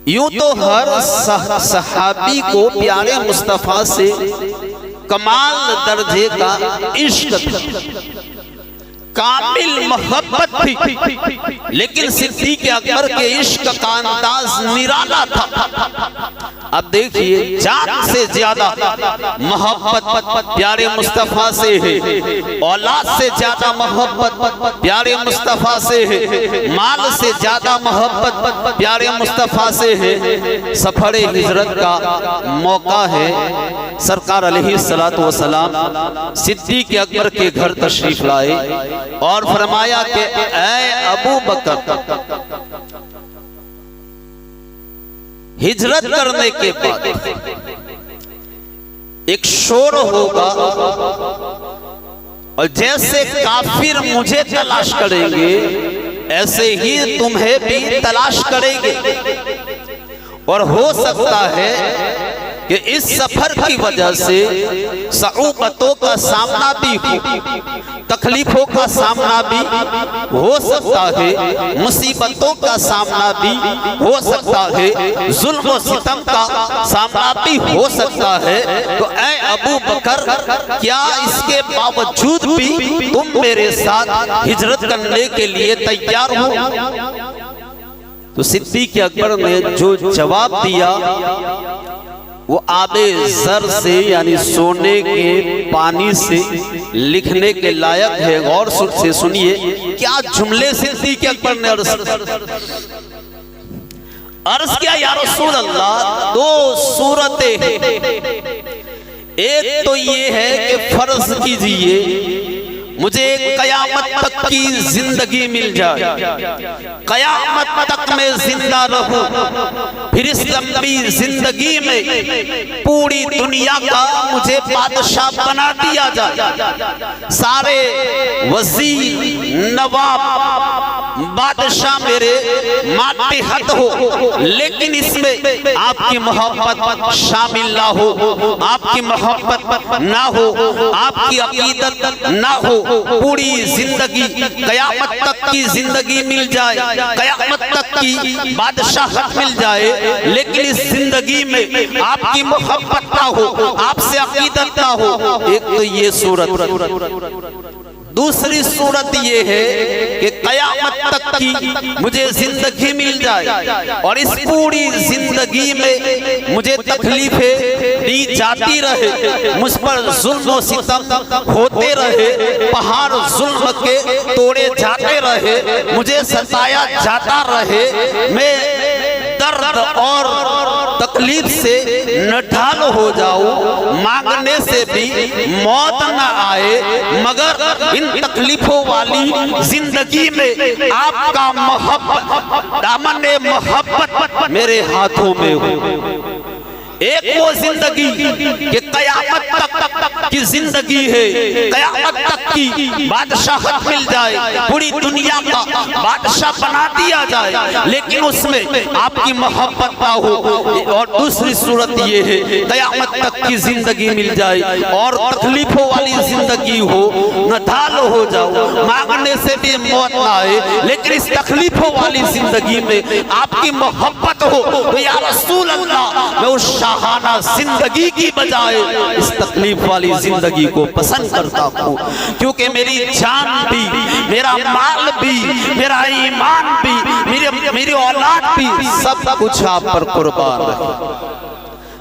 यूं तो हर सहाबी को प्यारे मुस्तफा से कमाल दर्जे का इश्क था, कामिल मोहब्बत थी, लेकिन सिद्दीक़ अकबर के इश्क का अंदाज निराला था। अब देखिए, जान से ज्यादा मोहब्बत प्यारे मुस्तफा से है, औलाद से ज्यादा मोहब्बत प्यारे मुस्तफा से है, माल से ज्यादा मोहब्बत प्यारे मुस्तफा से है। सफरे हिजरत का मौका है, सरकार अलैहिस्सलातु वस्सलाम सिद्दीक़ अकबर के घर तशरीफ लाए और फरमाया कि ऐ अबू बकर, हिजरत करने के बाद एक शोर होगा और जैसे काफिर मुझे तलाश करेंगे ऐसे ही तुम्हें भी तलाश करेंगे, और हो सकता है कि इस सफर की वजह से सऊबतों का सामना भी हो, तकलीफों का सामना भी हो सकता है, मुसीबतों का सामना भी हो सकता है, जुल्म और सितम का सामना भी हो सकता है। तो ऐ अबू बकर, क्या इसके बावजूद भी तुम मेरे साथ हिजरत करने के लिए तैयार हो? तो सिद्दीक़ अकबर ने जो जवाब दिया वो आबे ज़र से यानी सोने के पानी से लिखने के लायक है। गौर से सुनिए क्या जुमले सिद्दीक़ अकबर ने अर्ज किया, या रसूल अल्लाह, दो सूरतें हैं। एक तो ये है कि फर्ज कीजिए मुझे कयामत तक की जिंदगी मिल जाए, कयामत तक मैं जिंदा रहूं, फिर इस लंबी जिंदगी में पूरी दुनिया का मुझे बादशाह बना दिया जाए, सारे वज़ीर नवाब बादशाह मेरे मातहत हो, लेकिन इसमें आपकी मोहब्बत शामिल ना हो, आपकी मोहब्बत ना हो, आपकी अकीदत ना हो। पूरी जिंदगी कयामत तक की जिंदगी मिल जाए, कयामत तक की बादशाहत मिल जाए, लेकिन इस जिंदगी में आपकी मोहब्बत ना हो, आपसे अकीदत ना हो। एक तो ये सूरत। दूसरी सूरत ये है कि कयामत तक की मुझे जिंदगी मिल जाए और इस पूरी जिंदगी में मुझे तकलीफें दी जाती रहे, मुझ पर जुल्म और सितम होते रहे, पहाड़ जुल्म के तोड़े जाते रहे, मुझे सताया जाता रहे, मैं दर्द और तकलीफ से नढाल हो जाऊं, मांगने से भी मौत न आए, मगर इन तकलीफों वाली जिंदगी में आपका मोहब्बत, दामन मोहब्बत मेरे हाथों में हो। एक वो जिंदगी कि कयामत तक की जिंदगी है, कयामत तक की बादशाहत मिल जाए, पूरी दुनिया का बादशाह बना दिया जाए, लेकिन उसमें आपकी मोहब्बत ना हो। और दूसरी सूरत ये है, कयामत तक की जिंदगी मिल जाए और तकलीफों वाली जिंदगी हो, नदाल हो जाओ, मांगने से भी मौत ना आए, लेकिन इस तकलीफों वाली जिंदगी में आपकी मोहब्बत हो। तो या रसूल अल्लाह, मैं उस शाहाना जिंदगी की बजाय इस तकलीफ वाली जिंदगी को पसंद करता हूँ, क्योंकि मेरी जान भी, मेरा माल भी, मेरा ईमान भी, मेरी औलाद भी, सब कुछ आप पर कुर्बान है।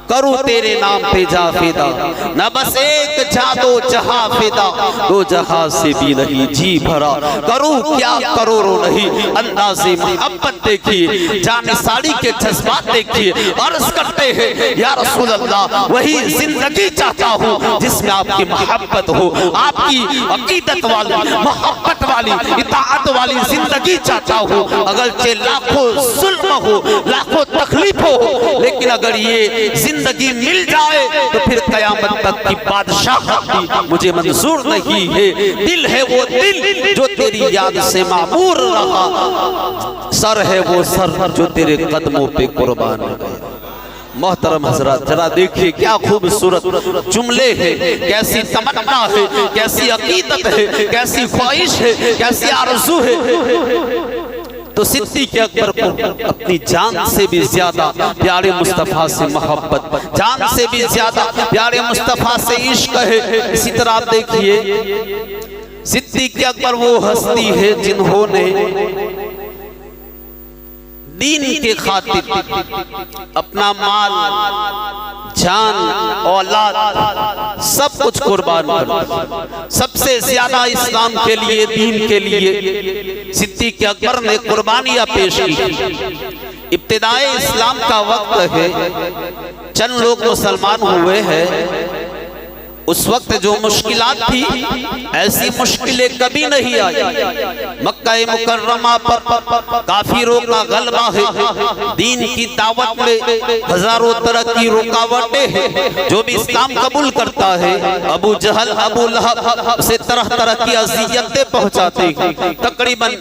करूँ तेरे नाम पे जा फिदा, न बस एक जा दो जहां फिदा, दो जहां से भी नहीं जी भरा, करूँ क्या करोड़ों नहीं। अंदाज़े मोहब्बत देखिए, जाने साड़ी के जज्बात देखिए, अर्ज करते हैं या रसूल अल्लाह, वही जिंदगी चाहता हूँ जिसमें आपकी मोहब्बत हो, आपकी अकीदत वाली, मोहब्बत वाली, इताअत वाली जिंदगी चाहता हूँ। अगर चाहे लाखों जुल्म हो, लाखों तकलीफ हो, लेकिन अगर ये जिंदगी मिल जाए तो फिर कयामत तक की बादशाहत भी मुझे मंजूर नहीं है। दिल है वो दिल जो तेरी याद से मामूर रहा, सर है वो सर जो तेरे कदमों पे कुर्बान हो गया। मोहतरम हजरात, जरा देखिए क्या खूबसूरत जुमले हैं, कैसी तमन्ना है, कैसी अकीदत है, कैसी ख्वाहिश है, कैसी आरज़ू है। तो सिद्दीक़ अकबर को अपनी जान से भी ज्यादा प्यारे मुस्तफ़ा से मोहब्बत, जान से भी ज्यादा प्यारे मुस्तफ़ा से इश्क है। इसी तरह आप देखिए सिद्दीक़ अकबर वो हस्ती है जिन्होंने दीन के खातिर अपना माल, जान, औलाद सब कुछ कुर्बान कर दिया। सबसे ज्यादा इस्लाम के लिए, दीन के लिए सिद्दीक़ अकबर ने कुर्बानियां पेश की। इब्तिदाए इस्लाम का वक्त है, चंद लोग मुसलमान हुए हैं। उस वक्त जो मुश्किलात थी ऐसी मुश्किलें कभी नहीं आई। मक्का मुकर्रमा पर काफिरों का गलबा है, दीन की दावत में हजारों तरह की रुकावटें हैं। जो भी इस्लाम कबूल करता है, अबू जहल, अबू लहब उसे तरह तरह की अज़ियतें पहुंचाते हैं। तकरीबन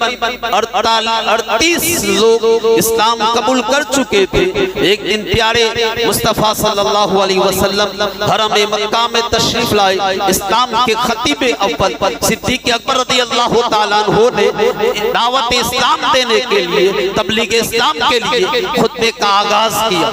38 लोग इस्लाम कबूल कर चुके थे। एक दिन प्यारे मुस्तफ़ा सल्लल्लाहु अलैहि वसल्लम हरम मक्का में तशरीफ लाए। इस्लाम के खतीब अव्वल सिद्दीक़ अकबर रज़ियल्लाहु ताला अन्हु ने दावत इस्लाम देने के लिए, तबलीग इस्लाम के लिए खुतबे का आगाज किया।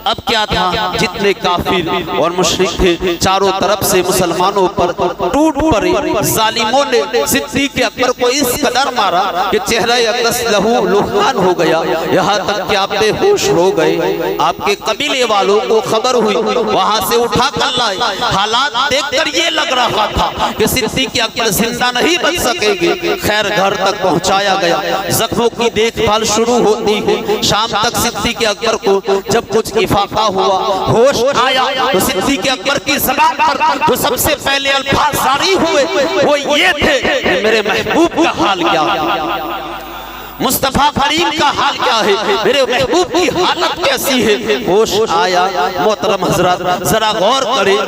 अब क्या था, जितने काफिर और मुशरिक थे चारों तरफ से मुसलमानों पर टूट पड़े। जालिमों ने सिद्दीक़ अकबर को इस कदर मारा कि चेहरा अकस लहू लुहान हो गया, यहाँ तक कि आप बेहोश हो गए। आपके कबीले वालों को खबर हुई, वहां से उठा कर लाए। हालात देखकर ये लग रहा था कि सिद्दीक़ अकबर जिंदा नहीं बच सकेंगे। खैर घर तक पहुंचाया गया, जख्मों की देखभाल शुरू होती है। शाम तक सिद्दीक़ अकबर को जब कुछ इफाका हुआ, होश आया, तो सिद्दीक़ अकबर की ज़बान पर जो सबसे पहले अल्फाज जारी हुए वो ये थे कि मेरे महबूब का हाल क्या है, मुस्तफ़ा करीम का हाल क्या है, मेरे महबूब की हालत कैसी है। होश आया। मोहतरम हजरात जरा गौर करें,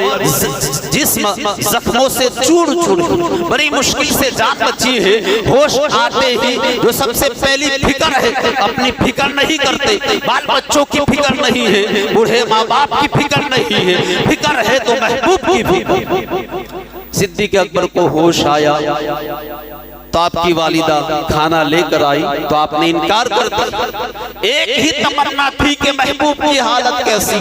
जिस्म जख्मों से चूर चूर बड़ी मुश्किल से जान बची है। होश आते ही जो सबसे पहली फिक्र है, अपनी फिक्र नहीं करते, बाल बच्चों की फिक्र नहीं है, बूढ़े माँ बाप की फिक्र नहीं है, फिक्र है तो महबूब की फिक्र। सिद्दीक़ अकबर को होश आया तो आपकी वालिदा खाना लेकर आई तो आपने इनकार कर दिया। एक ही तमन्ना थी कि महबूब की हालत कैसी।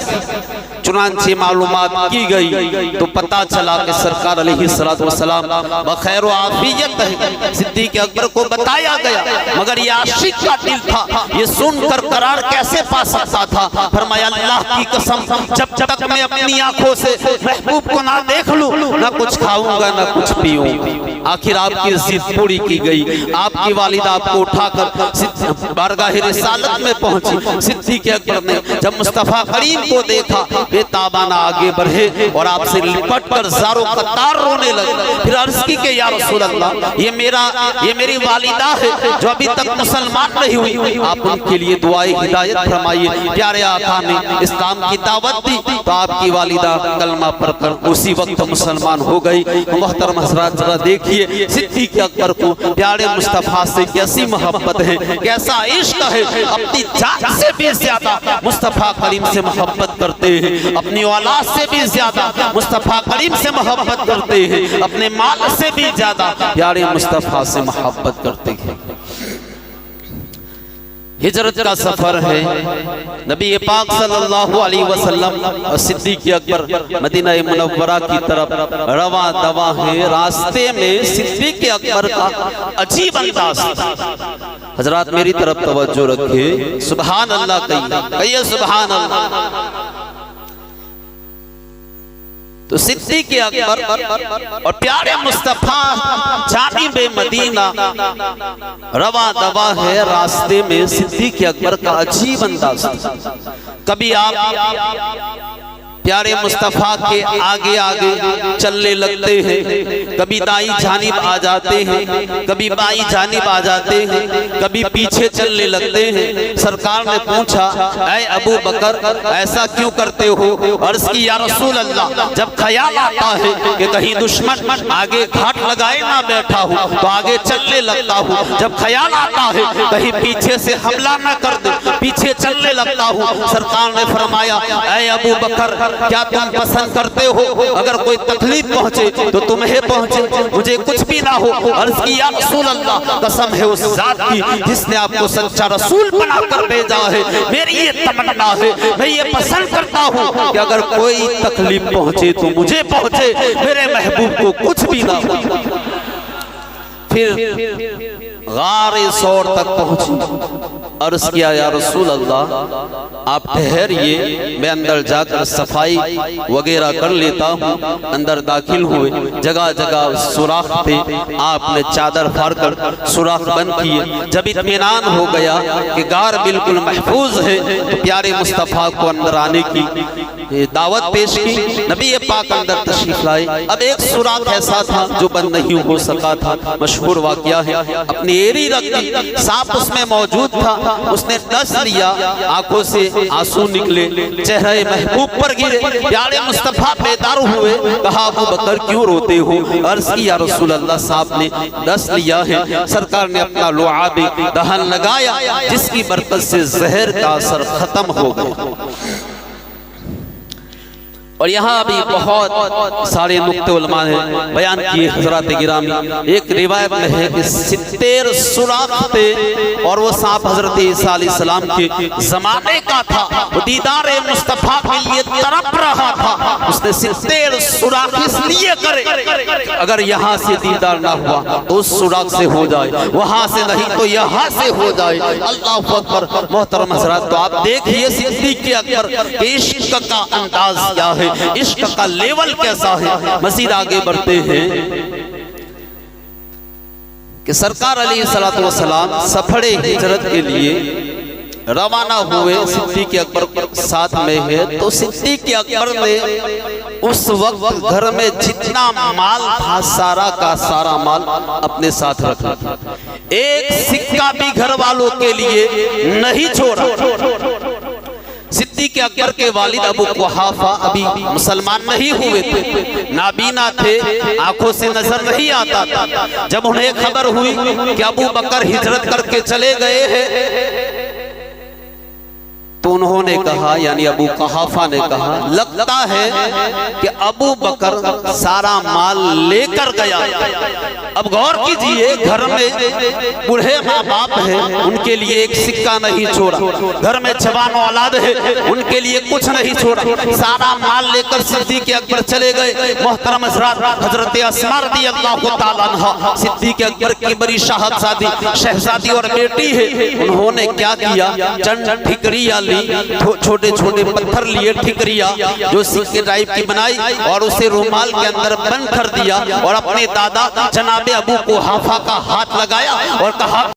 चुनांचे मालूमात की गई तो पता चला कि सरकार अलैहिस्सलातु वस्सलाम बखैर व आफियत है। सिद्दीक़ अकबर को बताया गया, मगर ये आशिक का दिल था, ये सुनकर करार कैसे पा सकता था। फरमाया अल्लाह की कसम, जब तक मैं अपनी आंखों से महबूब को ना देख लूं, ना कुछ खाऊंगा ना कुछ पीऊंगा। आखिर आपकी जिद पूरी की गई। आपकी वालिदा आपको उठाकर बारगाह रिसालत में पहुंची। सिद्दीक़ अकबर ने जब मुस्तफ़ा करीम को देखा, बेताबाना आगे बढ़े और आपसे लिपट कर ज़ारो कतार रोने लगे। फिर अर्ज़ की कि या रसूल अल्लाह, ये मेरी वालिदा है जो अभी तक मुसलमान नहीं हुई, आप उनके लिए दुआए हिदायत फरमाइए। प्यारे आका ने इस्लाम की दावत दी तो आपकी वालिदा कलमा पढ़कर उसी वक्त मुसलमान हो गई। मोहतरम हज़रात जरा देखिए सिद्दीक़ अकबर को प्यारे मुस्तफ़ा से कैसी मोहब्बत है, कैसा इश्क है। अपनी जान से भी ज्यादा मुस्तफ़ा करीम से मोहब्बत करते हैं, अपनी औलाद से भी ज्यादा मुस्तफ़ा करीम से मोहब्बत करते हैं, अपने माल से भी ज्यादा प्यारे मुस्तफ़ा से मोहब्बत करते हैं। हिजरत का सफर है, नबी पाक सल्लल्लाहु अलैहि वसल्लम और सिद्दीक़ अकबर मदीना मुनव्वरा की तरफ रवा दवा है। रास्ते में सिद्दीक़ अकबर का अजीब अंदाज। हजरात मेरी तरफ तवज्जो रखिए, सुभान अल्लाह कहिए सुभान अल्लाह। तो सिद्दीक़ अकबर और प्यारे मुस्तफ़ा जानिबे मदीना रवा दवा है। रास्ते में सिद्दीक़ अकबर का अजीब अंदाज। कभी आप प्यारे मुस्तफ़ा के आगे आगे चलने लगते हैं, कभी दाई जानिब आ जाते हैं, कभी बाई जानिब आ जाते हैं, कभी पीछे चलने लगते हैं। सरकार ने पूछा, ऐ अबू बकर ऐसा क्यों करते हो? अर्ज़ की या रसूल अल्लाह, जब ख्याल आता है कि कहीं दुश्मन आगे घाट लगाए ना बैठा हो तो आगे चलने लगता हूँ। जब ख्याल आता है कहीं पीछे से हमला ना कर दे, पीछे चलने लगता हूँ। सरकार ने फरमाया, ऐ अबू बकर क्या तुम पसंद करते हो अगर कोई तकलीफ पहुंचे तो तुम्हें पहुंचे, मुझे कुछ भी ना हो। अर्ज़ की या रसूल अल्लाह, कसम है उस जात की जिसने आपको सच्चा रसूल बनाकर भेजा है, मेरी ये तमन्ना है, मैं ये पसंद करता हूँ कि अगर कोई तकलीफ पहुंचे तो मुझे पहुंचे, मेरे महबूब को कुछ भी ना हो। फिर गारे सौर तक पहुंची। अर्ज़ किया या रसूल अल्लाह आप ठहरिए, मैं अंदर जाकर सफाई वगैरह कर लेता हूँ। अंदर दाखिल हुए, जगह जगह सुराख थे, आपने चादर फाड़ कर सुराख बंद किए। जब इत्मीनान हो गया कि गार बिल्कुल महफूज है तो प्यारे मुस्तफ़ा को अंदर आने की दावत पेश की। नबी पाक अंदर तशरीफ लाए। अब एक सुराख ऐसा था जो बंद नहीं हो सका था, मशहूर वाक़या है। अपनी एड़ी रख दी, सांप उसमें मौजूद था, उसने डस लिया, आंखों से आंसू निकले, चेहरे महबूब पर गिरे। प्यारे मुस्तफा बेदार हुए, कहा अबू बकर क्यों रोते हो? अर्ज़ की या रसूल अल्लाह सांप ने डस लिया है। सरकार ने अपना लुआब दहन लगाया जिसकी बरकत से जहर का असर खत्म हो गया। और यहाँ भी बहुत सारे नुक्ते उलमा ने बयान किए हजरात गिरामी। एक रिवायत में है कि 70 सुराख थे और वो सांप हजरत ईसा अलैहिस्सलाम के जमाने का था। वो दीदार मुस्तफा के लिए तड़प रहा था, उसने 70 सुराख इसलिए करे अगर यहाँ से दीदार ना हुआ तो उस सुराख से हो जाए, वहां से नहीं तो यहाँ से हो जाए। अल्लाह अकबर। मोहतरम हजरात, तो आप देखिए सिद्दीक़ अकबर के इश्क का अंदाज क्या है, इश्क का लेवल कैसा है। मज़ीद आगे बढ़ते हैं कि सरकार अलैहिस्सलातु वस्सलाम सफरे हिजरत के लिए रवाना हुए। सिद्दीक़ अकबर साथ में है, तो सिद्दीक़ अकबर ने उस वक्त घर में जितना माल था सारा का सारा माल अपने साथ रखा। एक सिक्का भी घर वालों के लिए नहीं छोड़ा। सिद्दीक़ अकबर के वालिद अबू कुहाफा अभी मुसलमान नहीं हुए थे, नाबीना थे, आंखों से नजर नहीं आता था। जब उन्हें खबर हुई कि अबू बकर हिजरत करके चले गए हैं तो उन्होंने कहा, यानी अबू कुहाफा ने कहा, लगता है कि अबू बकर सारा माल लेकर गया। अब गौर कीजिए, घर में बूढ़े माँ बाप हैं, उनके लिए एक सिक्का नहीं छोड़ा। घर में जवान औलाद है, उनके लिए कुछ नहीं छोड़ा। सारा माल लेकर सिद्दीक़ अकबर चले गए। मोहतरम हज़रात, हजरत अस्मा रज़ियल्लाहु ताला अन्हा सिद्दीक़ अकबर की बड़ी शहज़ादी शहजादी और बेटी है। उन्होंने क्या किया, चंद ठिकरियां ली, छोटे छोटे पत्थर लिए, ठिकरिया जो सिक्के टाइप की बनाई और उसे रुमाल के अंदर बंद कर दिया और अपने दादा जनाबे अबू कुहाफा का हाथ लगाया और कहा